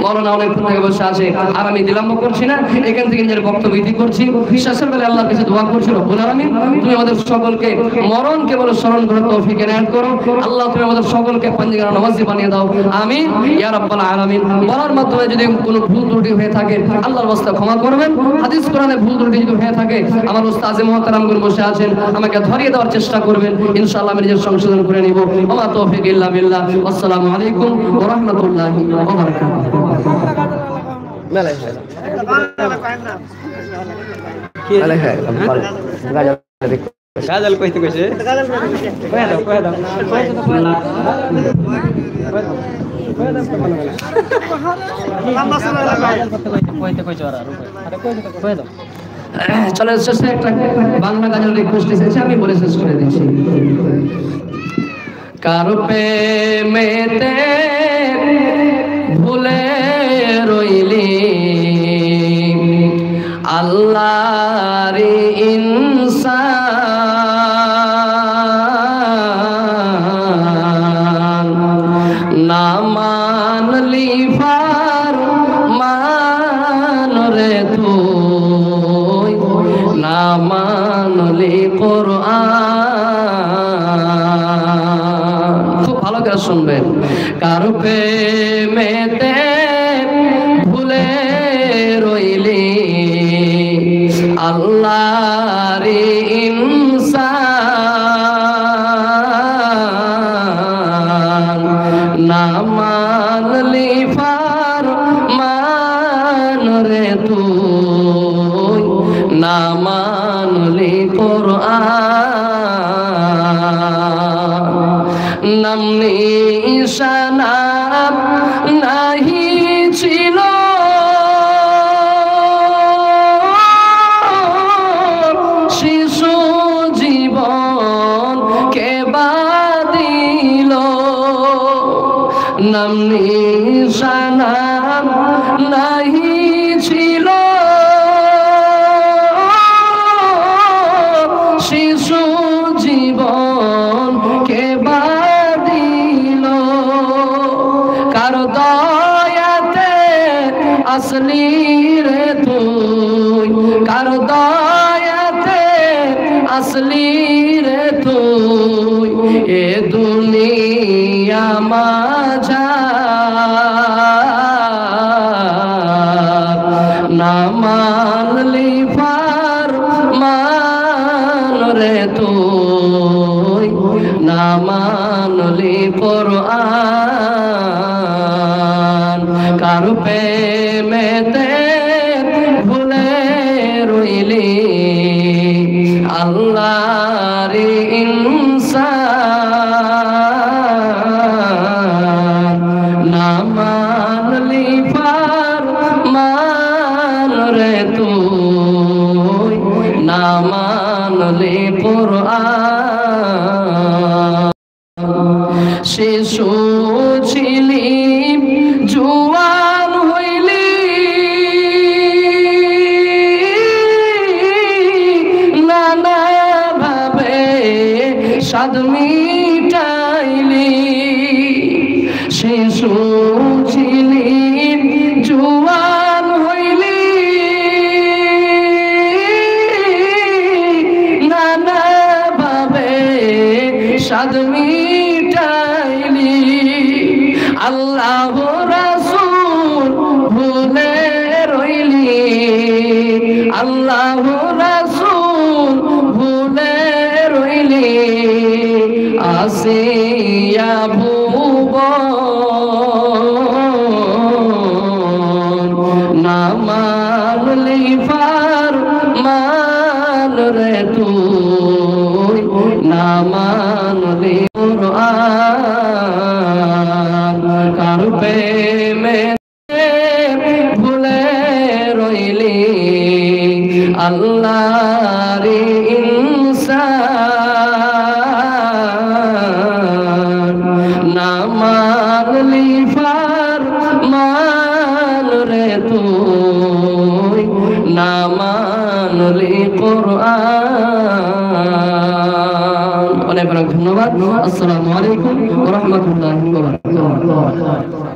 মাওলানা অনেকক্ষণ থেকে বসে আছে, আর আমি বিলম্ব করছি না, এখান থেকে নিজের বক্তব্য ইতি করছি। শেষের বেলায় আল্লাহর কাছে দোয়া করছি, রব্বুল আলামিন তুমি আমাদের সকলকে মরণকে বলে স্মরণ করে তৌফিক এনায়েত করো। আল্লাহ তুমি আমাদের সকলকে পাঞ্জিগানা নামাজি বানিয়ে দাও, আমিন ইয়া রাব্বাল আলামিন। বলার মাধ্যমে যদি কোনো ভুল ত্রুটি হয়ে থাকে আল্লাহর ওয়াস্তে ক্ষমা করবেন। হাদিস কোরআনে ভুল ত্রুটি যদি হয়ে থাকে আমার উস্তাদ মুহতারামগণ বসে আছেন, আমাকে ধরিয়ে দেওয়ার চেষ্টা করবেন, ইনশাআল্লাহ আমি নিজের সংশোধন করে নিব। ওয়া তৌফিক ইল্লা বিল্লাহ। আসসালামু আলাইকুম ওয়া রাহমাতুল্লাহি ওয়া বারাকাতুহু। মেলাই হয় কি মেলাই হয় গাজল কইতে কইছে কই দাও চলে শেষে একটা বাংলা গাজল রিকোয়েস্ট এসেছে, আমি বলে শেষ করে দিচ্ছি। কারো প্রেমেতে ভুলে রইলি আল্লাহর ইনসান, না মানলি ফরমান রে তুই, না মানলি কোরআন। খুব ভালো করে শুনবেন। কারো প্রেমেতে ভুলে রইলি আল্লাহর ইনসান, না মানলি ফরমান রে তুই, না মানলি কোরআন। নাম নিশানা নাহি ছিল শিশু জীবন কে বাদিল, নাম নিশানা নাহি ছিল শিশু জীবন কে বাদিল, কারো দয়াতে আসলি রে তুই, কারো দয়াতে আসলি রে তুই, এ দুনিয়া মাঝার, না মানলি ফরমান রে তুই, না মানলি কোরআন। কারো প্রেমেতে ভুলে রইলি আল্লাহর ইনসান, না মানলি ফরমান রে তুই, না মানলি কোরআন। শিশু ছিলি জুয়ান হইলি নানা ভাবে স্বাদ মিটাইলি, শিশু ছিলি জুয়ান হইলি নানা ভাবে স্বাদ মিটাইলি, আল্লাহ রাসূল ভুলে রইলি, আল্লাহ রাসূল ভুলে রইলি, আসিয়া ভুবন, না মানলি ফরমান রে তুই, না মানলি কোরআন। কারো প্রেমেতে ভুলে রইলি আল্লাহর ইনসান, না মানলি ফরমান রে তুই, না মানলি কোরআন। অনেক অনেক ধন্যবাদ। আসসালামু আলাইকুম ওয়া রাহমাতুল্লাহি ওয়া বারাকাতুহু।